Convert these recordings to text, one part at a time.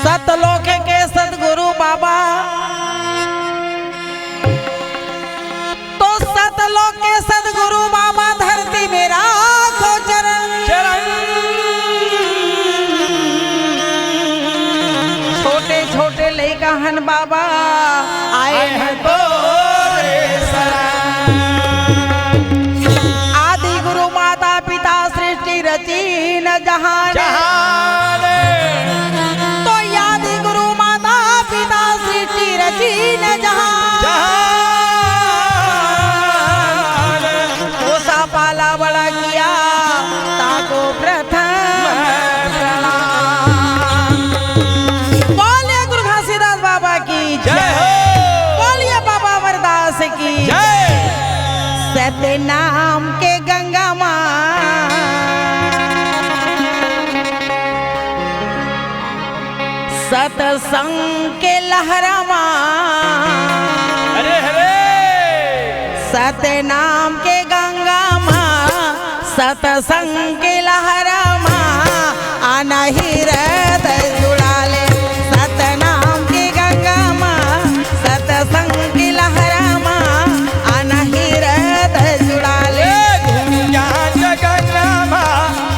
सतलोक के सदगुरु बाबा, तो सतलोक के सदगुरु बाबा धरती में राखो चरण। छोटे छोटे लेकहन बाबा आए हैं तो आदि गुरु माता पिता सृष्टि रची न जहान, तो आदि गुरु माता पिता सृष्टि रची न जहान। पोसा पाला बड़ा किया ताको प्रथम प्रणाम। बोलिए गुरु घासीदास बाबा की जय, बोलिए बाबा अमरदास की जय। सत्य नाम के गंगा माँ, सतसंग के लहरा माँ, हरे हरे सत्य नाम के गंगा माँ, सतसंग के लहरा माँ, आना ही हृदय जुड़ा ले। सत्य नाम के गंगा माँ, सतसंग के लहरा माँ, आना ही हृदय जुड़ा ले।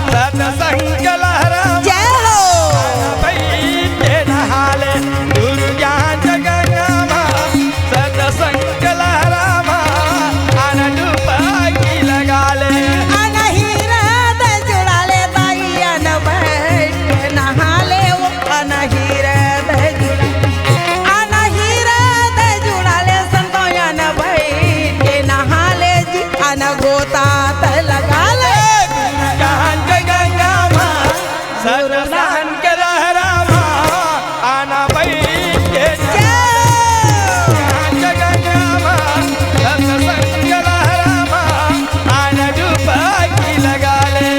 सत्संग लहरा जय हो सत्संग लहरा आना डुबकी लगा ले। आना ही हृदय जुड़ा ले ताई, आना बैठ के नहा ले वो। आना ही हृदय जुड़ा, आना ही हृदय जुड़ा ले संतो, आना बैठ के नहा ले जी। आना गोता त लगा ले गंगा माँ, सत्संग लहरा आना बैठ के गंगा माँ, सत्संग लहरा आना डुबकी लगा ले।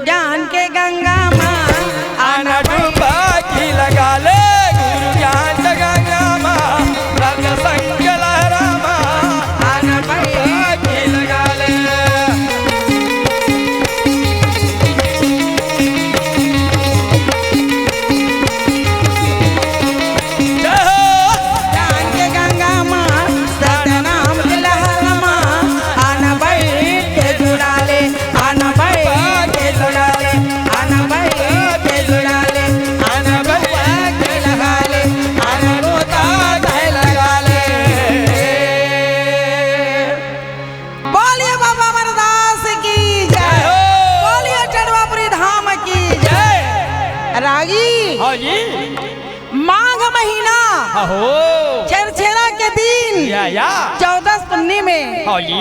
ज्ञान के गंगा माँ आना डुबकी लगा ले गुरु ज्ञान के गंगा माँ सत्संग के लहरा माँ आना डुबकी लगा ले ज्ञान के गंगा माँ सतनाम के लहरा माँ आना बैठ के जुड़ा ले आना बैठ के जुड़ा ले आना बैठ के जुड़ा ले आना बैठ के लगा ले आना रोता के लगा ले। बोलिए बाबा अमरदास की जय, बोलिए चंदवापुरी धाम की जय। रागी हाँ जी माघ महीना हो छेरछेरा के दिन या 14 पुन्नी में हाँ जी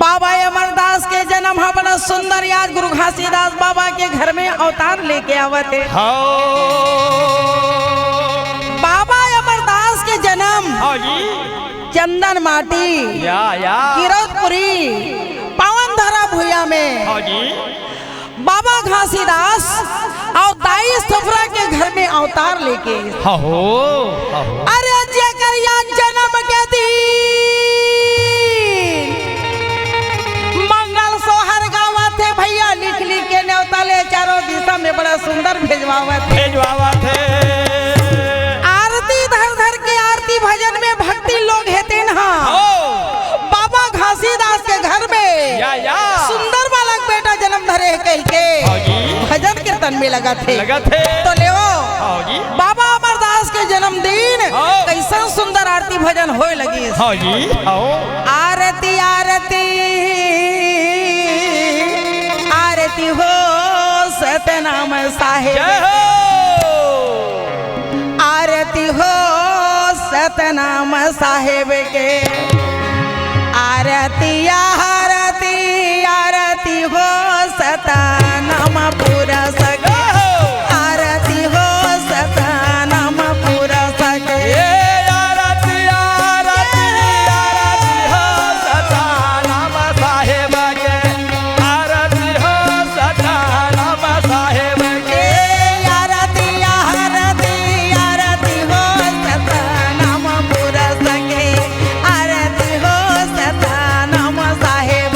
बाबा अमरदास के जन्म है। बड़ा सुंदर याद गुरु घासीदास बाबा के घर में अवतार लेके आवते। बाबा अमरदास के जन्म हाँ जी चंदन माटी या किरोतपुरी पावन धरा भूया में हाँ जी बाबा घासीदास और दाई सुफरा के घर में अवतार लेके हो अरे जेकर या जन्म के दिन मंगल सोहर गावा थे भैया लिख लिख के न्योता ले चारों दिशा में बड़ा सुंदर भेजवावा थे। भेजवावा थे आरती धर धर के आरती भजन में भक्ति लोग हेते ना बाबा घासीदास के घर में या सुंदर बालक बेटा जन्म धरे कह के भजन कीर्तन में लगा थे तो ले बाबा अमरदास के जन्मदिन कैसा सुंदर आरती भजन होए लगी। हाँ जी आरती आरती आरती हो सतनाम साहेब आरती हो सतनाम साहेब के आरती आरती आरती हो सतनाम पूरा सके आरती हो सतनाम पूरा सके आरती आरती आरती हो सतनाम साहेब के आरती हो सतनाम साहेब के आरती आरती आरती हो सतनाम पूरा सके आरती हो सतनाम साहेब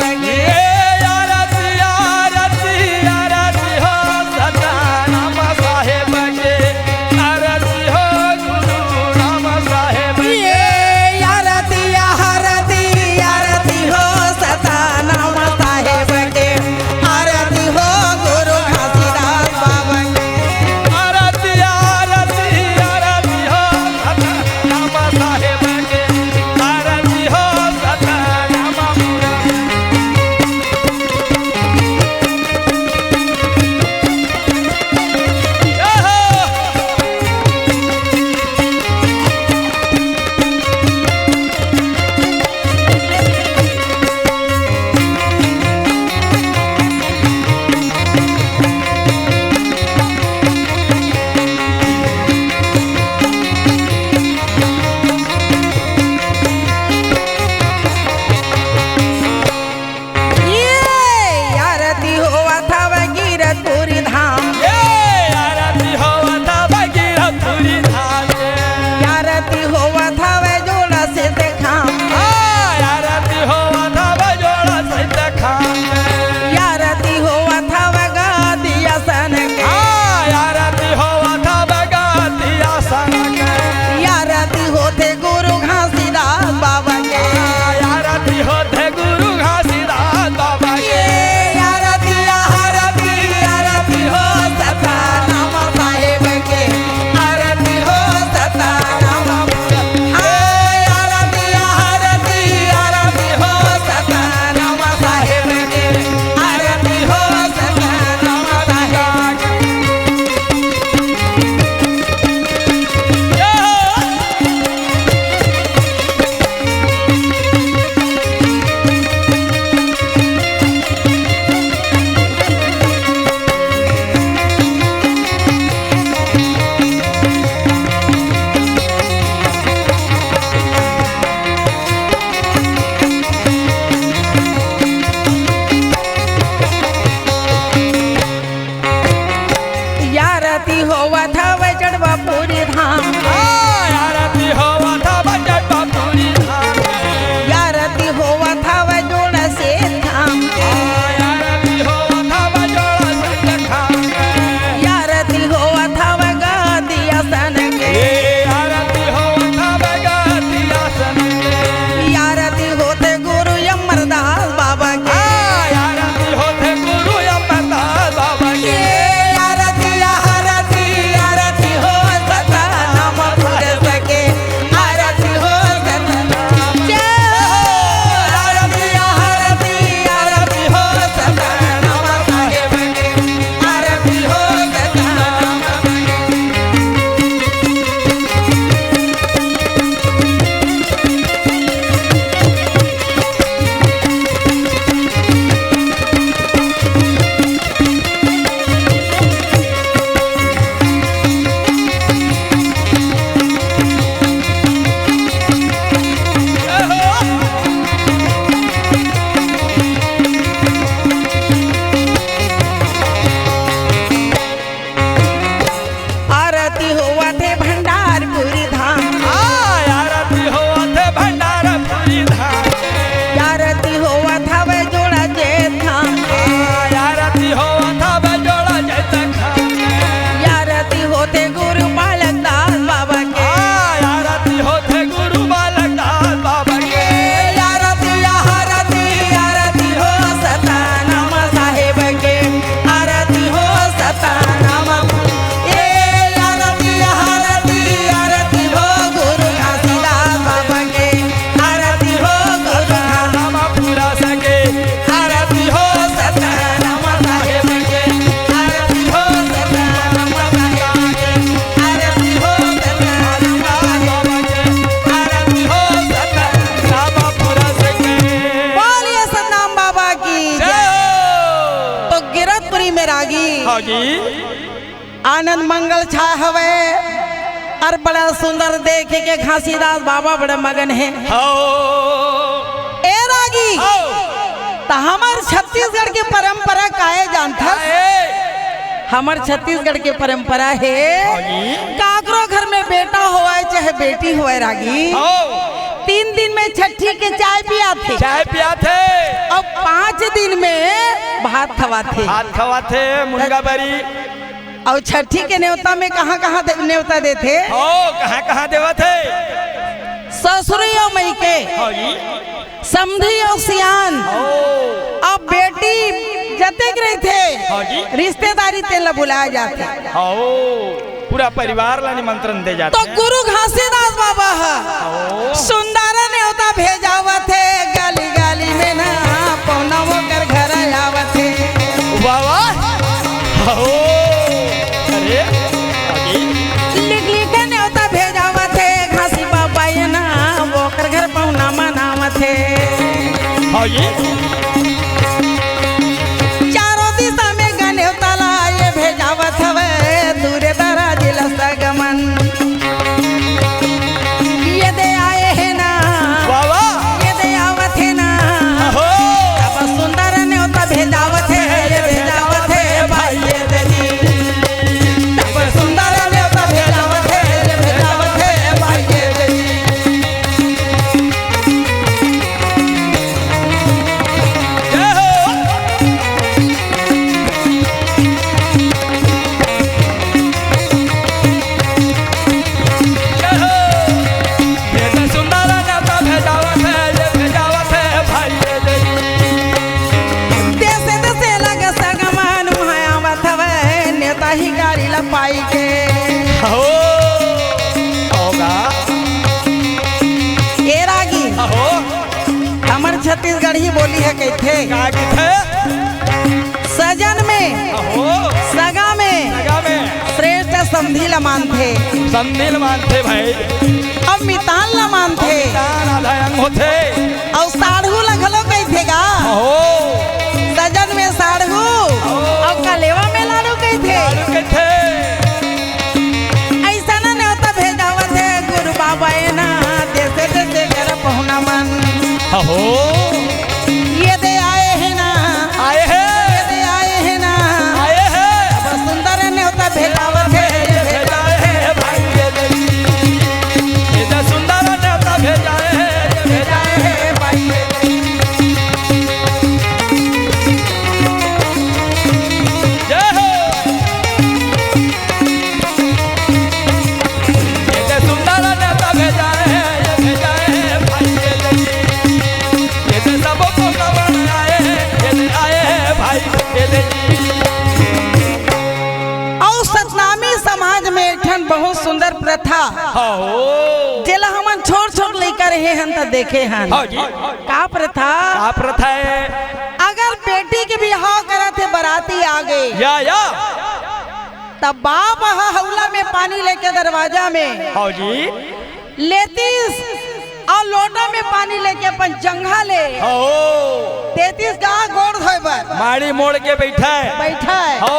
हाँ जी आनंद मंगल छाया हवे और बड़ा सुंदर देखे के घासीदास बाबा बड़े मगन है। हाँ ए रागी हाँ तो हमार छत्तीसगढ़ की परंपरा काहे जानता? हमार छत्तीसगढ़ की परंपरा है काकरो घर में बेटा होए चाहे बेटी होए रागी 3 दिन में छठी के चाय पिया थे, चाय पिया थे और 5 दिन में भात खवा थे, हाथ खवा थे मुनगा बरी। और छठी के न्योता में कहाँ कहाँ न्योता देते? कहाँ कहाँ देवा थे? ससुरी और मई के समधी और सियान और बेटी जते रहे थे रिश्तेदारी तेल बुलाया जाते, पूरा परिवार ला निमंत्रण दे जाते। तो गुरु घासीदास बाबा है सुंदर न्योता भेजावत है गाली गाली में ना पौना होकर घर आवत है। बाबा अरे लिख लिख न्योता भेजावत है घासी बाबा ये ना वोकर घर पौना मनावत है। हाँ जी चारों दिशा में न्योता ला ये भेजावत हवे दूरे दराज लसगमन ये दे आए है ना बाबा ये दे आवत है ना अब सुंदर न्योता भेजावत है ये भेजावत है भाई ये दे दी अब सुंदर न्योता भेजावत है ये भेजावत है भाई ये दे दी। जय हो जय हो ये तो सुंदर न्योता भेजावत है ये भेजावत है भाई ये दे दी। देसे देसे लग सगमन आवत हवे न्योता ही गाड़ी ला पाई के होगा ए रागी हो हमर छत्तीसगढ़ी बोली है कहते का किथे सजन में हो सगा में लगा में श्रेष्ठ समधी ला मानथे संदिल मानते भाई अब मितान ला मानथे दान आधा अंग होते और साढ़ू ला घलो कहथे गा हो सजन में साढ़ू और कलेवा में लाड़ू कहथे। किथे ऐसा ना न्योता भेजावत है गुरु बाबा ये ना देसे देसे घर पहुना मन हो ये दे आए है ना आए हैं ये दे आए है ना आए हैं अब सुंदर न्योता भेजावत है ये भेजाए हैं भाई ये दे ये तो सुंदर न्योता भेजाए हैं ये भेजाए भेजाए है भाई ये दे दी। जय हो ये तो सुंदर न्योता भेजाए हैं ये भेजाए हैं भाई ये दे ये तो सबको कमर आए हैं ये दे आए हैं भाई ये दे और सतनामी समाज में एक ठन बहुत सुंदर प्रथा हो जेला हमन छोट छोट लेकर रहे हन त देखे हन हाँ जी का प्रथा क्या प्रथा है अगर बेटी के बिहाव करत है बराती आ गए या तब बाप हौला में पानी लेके दरवाजा में हाँ जी लेतीस और लोटा में पानी लेके अपन जंघा ले हो तेतीस गा गोड़ धोए बर माड़ी मोड़ के बैठा है बैठा है हो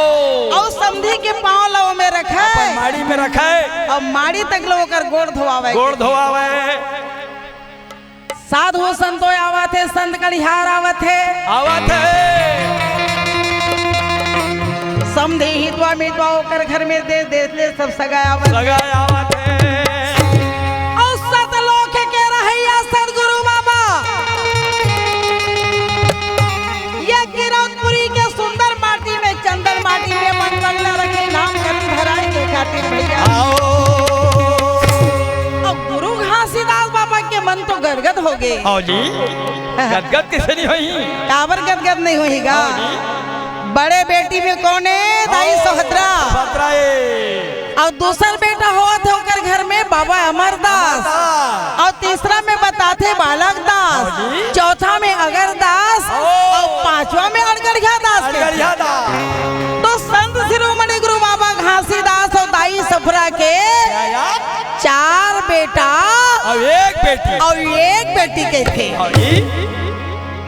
और समधी के पाँव लव में रखा है माड़ी में रखा है और माड़ी तक लोग कर गोड़ धोआवे गोड़ धोआवे साधु संतो आवत है संत कड़िहार आवत है आवत है समधी हितवा मितवा ओकर घर में दे देते सब सगाय आवत लगा आवत है और सतलोक के रहैया सदगुरु बाबा ये गिरौदपुरी के सुंदर माटी में चंदन माटी में मन बंगला रखे नाम करी धराई के खातिर भैया आओ और गुरु घासीदास बाबा के मन तो गदगद हो गए। हाँ जी गदगद किसे नहीं हुई काबर गदगद नहीं होईगा बड़े बेटी में कौन है दाई सोहत्रा और दूसर बेटा हुआ था ओकर घर में बाबा अमरदास और तीसरा में बताते बालक दास चौथा में अगरदास और पांचवा में अड़गड़िया दास के। तो संत शिरोमणि गुरु बाबा घासीदास और दाई सफरा के 4 बेटा और एक बेटी और एक बेटी के थे।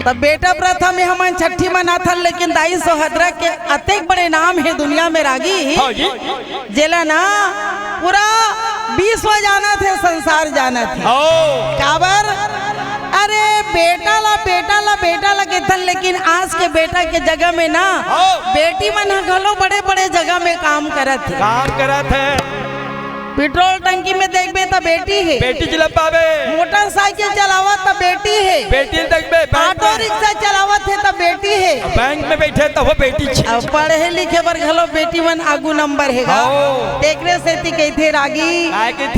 तब बेटा प्रथम में हमन छठी मनाथन, लेकिन दाई सोहदरा के अतेक बड़े नाम है दुनिया में रागी, हाँ जी जेला ना पूरा विश्व जाना थे, संसार जाना थे। ओ काबर अरे बेटा ला केथन, लेकिन आज के बेटा के जगह में ना बेटी मन घलो बड़े बड़े जगह में काम करत है। काम करत है, पेट्रोल टंकी में देखबे तो बेटी है, बेटी जिला पावे, मोटरसाइकिल चलावत तो बेटी है, बेटी देखबे, ऑटो रिक्शा चलावत है तो बेटी है, बैंक में बैठे तो वो बेटी छे। अब पढ़े लिखे बर घलो बेटी मन आगू नंबर हैगा। तेकरे सेती कहथे रागी,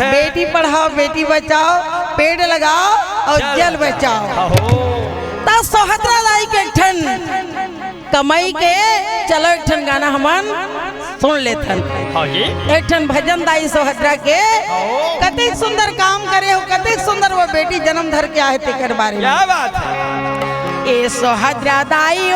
बेटी पढ़ाओ बेटी बचाओ, पेड़ लगाओ और जल बचाओ। ता सोहदरा दाई के ठन कमाई के चलो एक ठन गाना हमन सुन लेथन। हाँ जी एक ठन भजन दाई सोहदरा के कतेक सुंदर काम करे हो, कतेक सुंदर वो बेटी जन्म धर के आए तेकर बारे में। क्या बात है, ए सोहदरा दाई ओ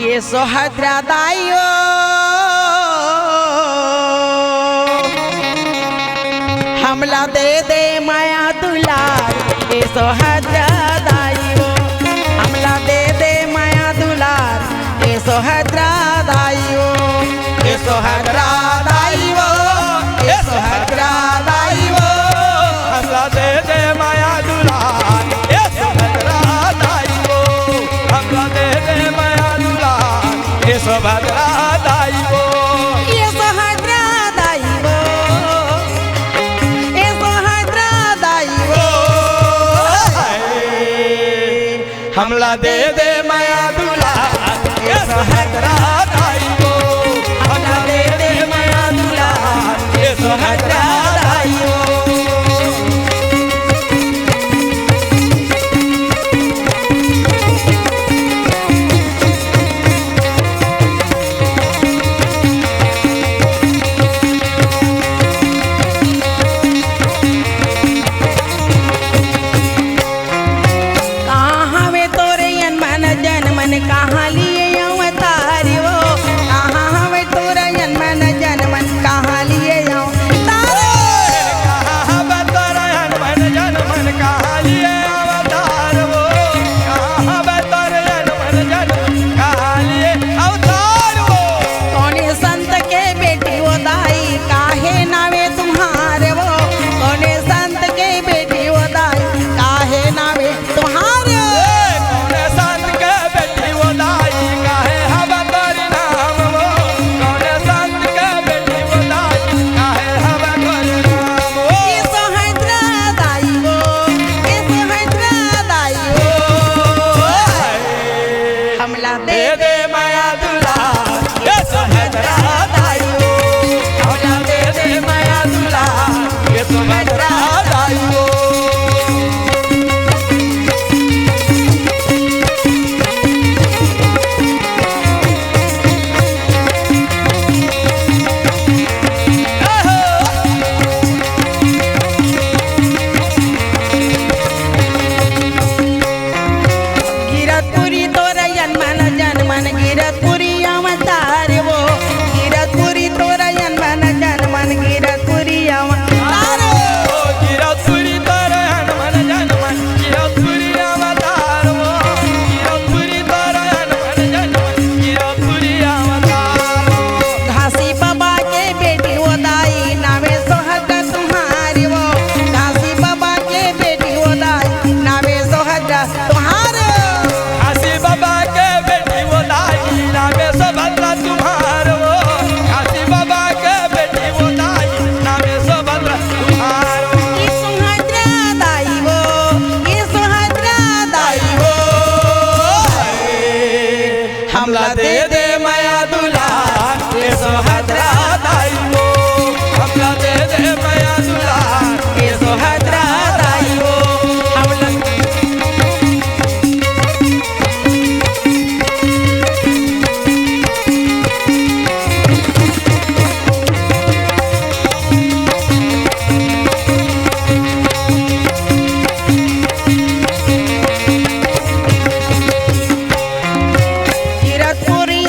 ये सोहदरा दाई ओ हमला दे दे माया दुलार, ए सोहदरा दाई ओ हमला दे दे माया दुलार, ए सोहदरा दाई ओ, ए सोहदरा दाई ओ, ए सोहदरा दाई ओ हमला दे दे माया दुलार, ए सोहदरा दाई ओ हमला दे दे माया दुलार, ए सोहदरा दाई ओ, ये सोहदरा दाई ओ, ए सोहदरा दाई ओ हमला दे दे माया दुलार, ए सोहदरा दाई ओ हमला दे दे माया दुलार, ए सोहदरा दाई ओ। कहाँ हवे तोरे मन जन मन कहाँ लिए अवतार वो, कहाँ हवे तोरे मन जन मन कहाँ लिए अवतार। कौने संत के बेटी वो दाई काहे नावे तुम्हारे वो, कौने संत के बेटी वो दाई काहे नावे तुम्हारे। ये सोहदरा दाई वो, ये सोहदरा दाई वो हमला दे दे माया दुलार, ये सोहदरा दाई वो हमला दे दे माया दुलार, ये सोहदरा दाई वो। गिरतपुरी तोरा मन जन मन गिरतपुरी अवतार वो, गिरतपुरी तोरा मन जन मन गिरतपुरी अवतार। घासी बाबा के बेटी वो दाई नावे सोहदरा तुम्हारी वो, घासी बाबा के बेटी वो दाई नावे सोहदरा तुम्हारे। बाबा के बेटी वो दाई नामे सोभद्रा तुम्हार वो, काशी बाबा के बेटी वो दाई नामे सोभद्रा तुम्हार वो। ये सोहदरा दाई वो, ये सोहदरा दाई वो हमला दे दे माया दुलार, ये सोहदरा दाई वो हमला दे दे माया दुलार, ये सोहदरा दाई वो हमला गिरतपुरी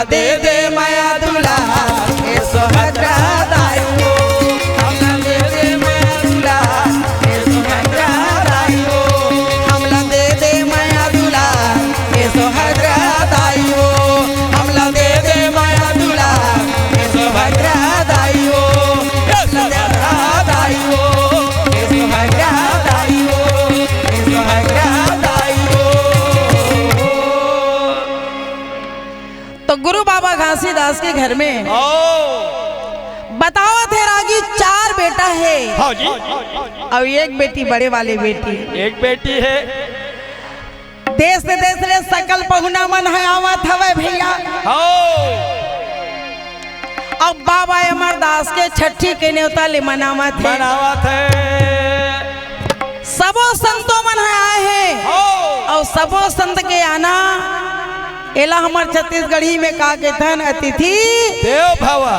दे दे माया दुला ए सुभद्रा दाई हो हमला दे दे माया दुला ए सुभद्रा दाई हो हमला दे दे माया दुला ए सुभद्रा दाई हो हमला दे दे माया दुला ए सुभद्रा दाई हो सुभद्रा दाई हो ए सुभद्रा दाई हो ए सुभद्रा दाई हो। तो गुरु बाबा घासीदास के घर में बताओ थे रागी 4 बेटा है हाँ जी और एक बेटी बड़े वाले बेटी एक बेटी है देश रे सकल पहुना मन है आवत हवे भैया अब बाबा अमरदास के छठी के न्योता ले मनावत है सबो संतों मन है आए हैं और सबो संत के आना एला हमार छत्तीसगढ़ी में का के धन अतिथि देव भवा।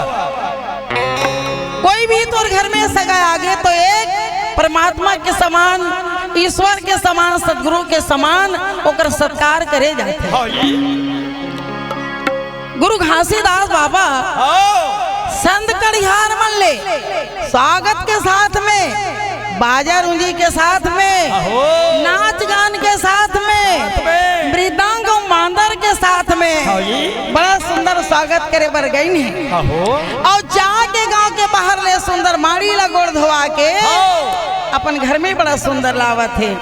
कोई भी तोर घर में सगा आगे तो एक परमात्मा के समान ईश्वर के समान सदगुरु के समान ओकर सत्कार करे जाते गुरु घासीदास बाबा संत कड़िहार मन ले स्वागत के साथ में बाजा रुंजी के साथ में नाच गान के साथ में मृदंग मांदर के साथ में बड़ा सुंदर स्वागत करे बर गई है और जाके गांव के बाहर ले सुंदर माड़ी लगोड़ धोआ के अपन घर में बड़ा सुंदर लावत है।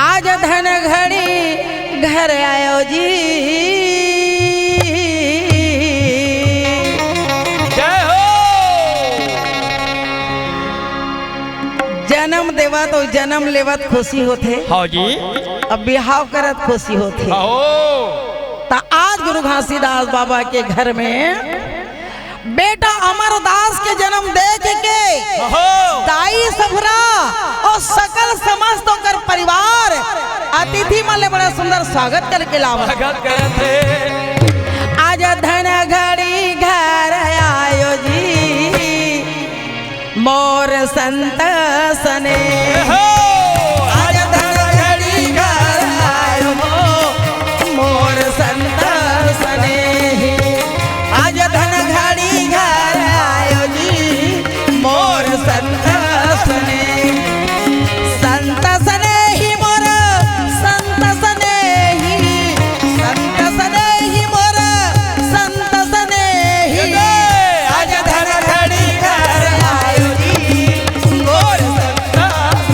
आज धन घड़ी घर आयो जी जन्म देवत और जन्म लेवत खुशी होते हाँ जी अब बिहाव करत खुशी होते तो आज गुरु घासीदास बाबा के घर में बेटा अमरदास के जन्म देख के दाई सफरा और सकल समस्त कर परिवार अतिथि माले बड़ा सुंदर स्वागत करके लावा आज धन घड़ी घर आयो जी मोर संत सने आज धन घड़ी घर आयो मोर संत सने आज धन घड़ी घर आयो जी मोर संत सने संत सने ही मोर संत सने ही संत सने ही मोर संत सने ही आज धन घड़ी घर आयो जी मोर संत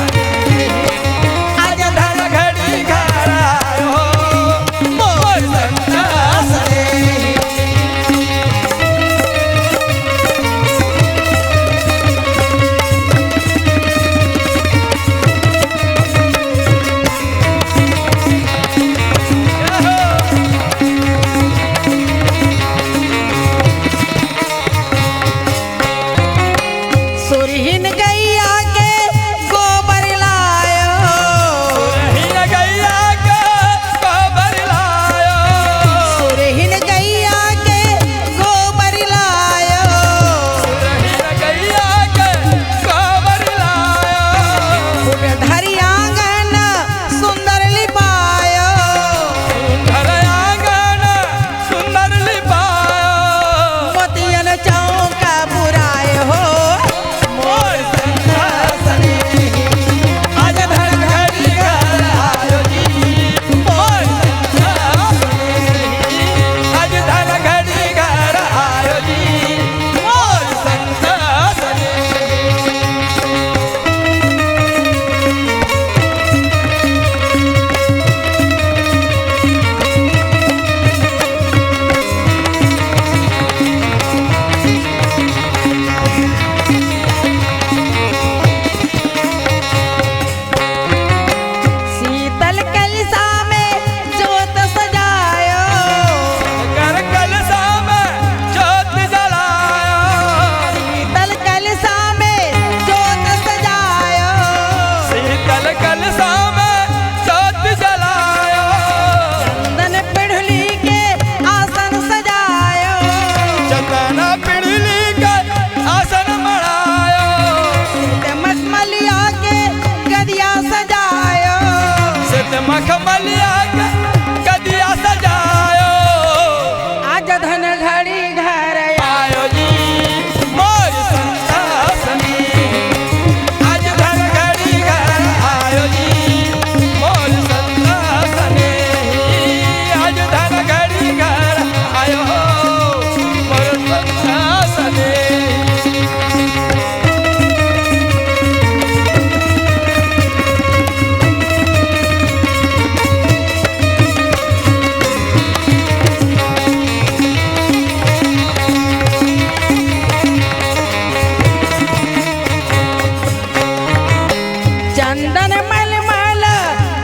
चंदन मलमल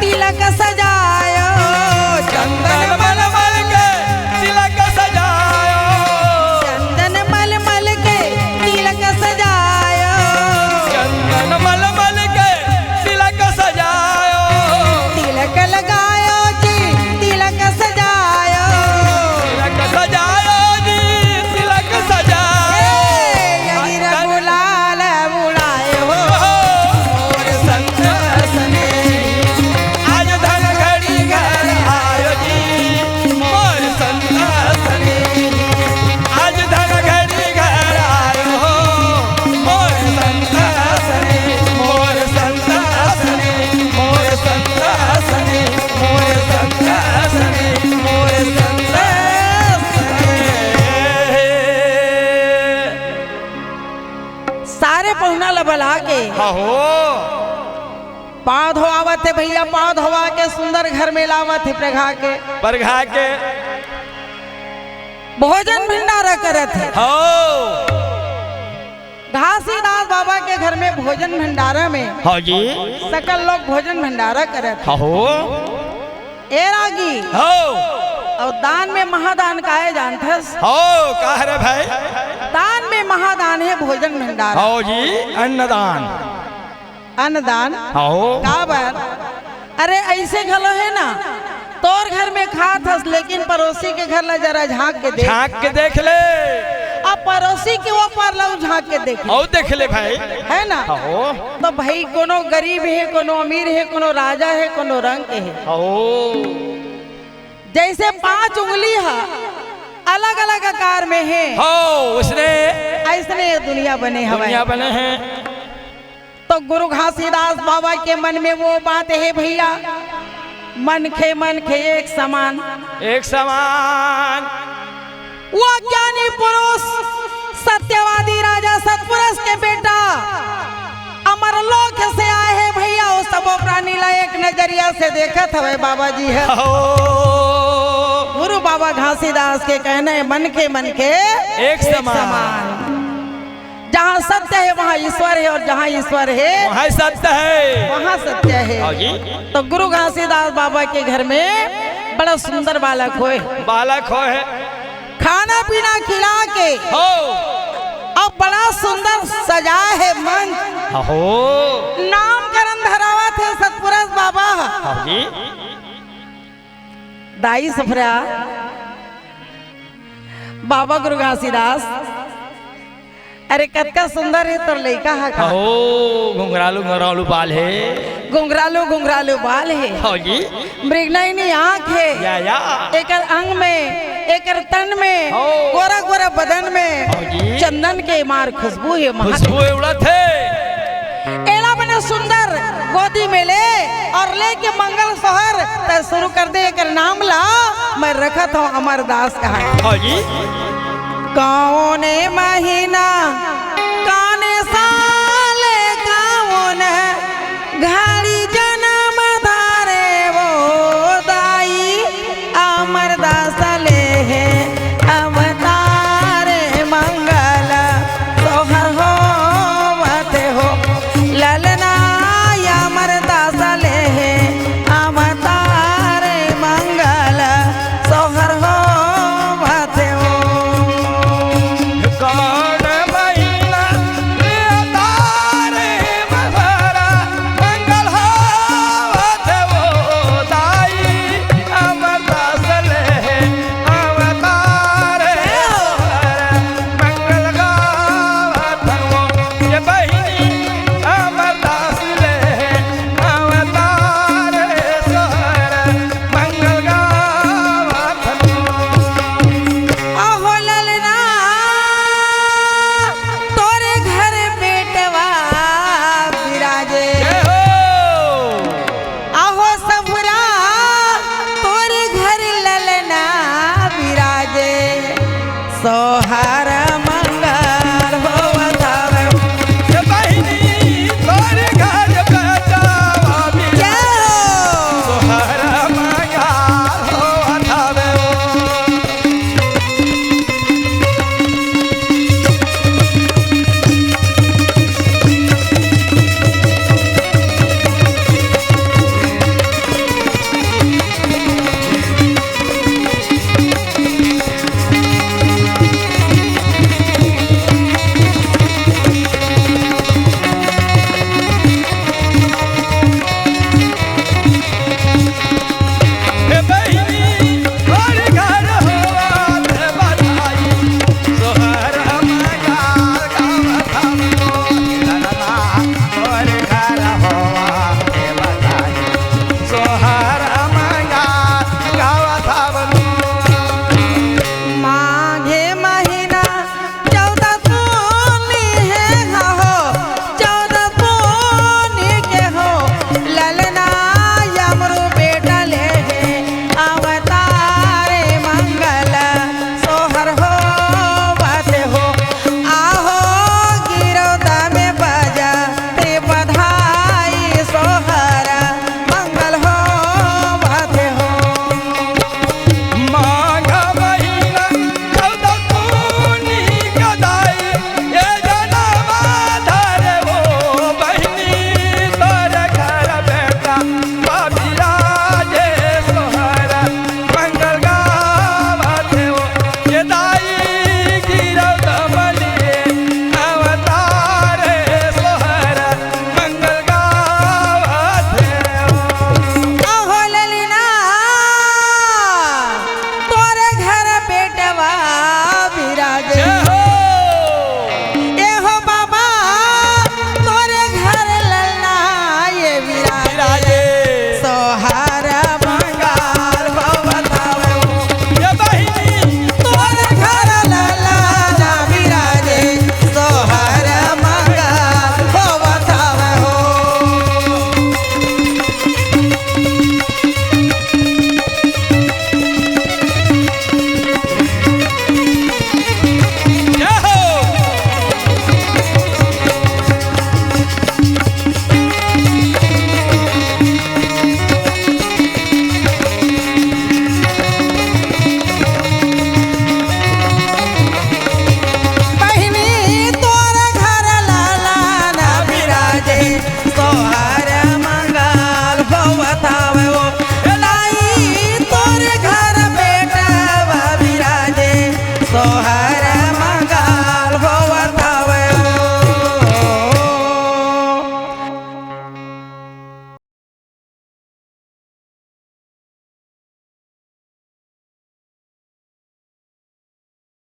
तिलक सजायो, चंदन मलमल के तिलक सजायो, चंदन मलमल के तिलक सजायो, चंदन मलमल के तिलक सजायो, तिलक लगायो जी तिलक सजायो, तिलक सजायो जी तिलक सजायो, यही रघुलाल बुलाए हो मोर संत सने आज धन घड़ी घर आयो जी, मोर संत सने आज धन घड़ी घर आयो हो, मोर संत सने, मोर संत सने, मोर संत सने, मोर संत सने, मोर संत सने। सारे पहुना लबला के हो पाँव धोआवत है भैया, पाँव धोवा के सुंदर घर में लावत है प्रघा के, बरघा के भोजन भंडारा करत है। हो घासीदास बाबा के घर में भोजन भंडारा में हो जी सकल लोग भोजन भंडारा करत है। हो ए रागी हो और दान में महादान काहे जानथस? हो कह रे भाई दान में महादान है भोजन भंडारा, हो जी अन्नदान अन्नदान हो का बार। अरे ऐसे घलो है ना, तोर घर में खात हस लेकिन पड़ोसी के घर ला जरा झांक के देख, झांक के देख ले, अब पड़ोसी के ऊपर ला झांक के देख, हो देख ले भाई है ना। हो तो भाई कोनो गरीब है, कोनो अमीर है, कोनो राजा है, कोनो रंग के है। हो जैसे 5 उंगली है अलग अलग आकार में है, हो उसने ऐसने ये दुनिया बने हवा। दुनिया बने हैं। तो गुरु घासीदास बाबा के मन में वो बात है भैया, मन खे एक समान, एक समान वो ज्ञानी पुरुष सत्यवादी राजा सतपुरुष के बेटा अमर लोक से आए हैं भैया, वो सब प्राणी ला एक नजरिया से देखत हवे बाबा जी है। हो गुरु बाबा घासीदास के कहने मन के एक समान। जहाँ सत्य है वहाँ ईश्वर है, और जहाँ ईश्वर है वहाँ सत्य है, वहाँ सत्य है। हो जी तो गुरु घासीदास बाबा के घर में बड़ा सुंदर बालक होए, बालक हो है खाना पीना खिला के हो और बड़ा सुंदर सजा है मन, हो नामकरण धरावत है सतपुरुष बाबा। हो जी दाई सफरा बाबा गुरु घासीदास, अरे कतका सुंदर है तोर लइका है का, हो घुंघरालू घुंघरालू बाल है, घुंघरालू बाल है, हो जी मृगनयनी आँख है, या एकर अंग में एकर तन में हो। गोरा गोरा बदन में हो जी। चंदन के मार खुशबू है, खुशबू उड़त है। एला बने सुंदर गोदी में ले और लेके मंगल सोहर त शुरू कर दे, एकर नाम ला मैं रखत हूँ अमरदास कहा। हो जी कौने महीना काने साले कौन घड़ी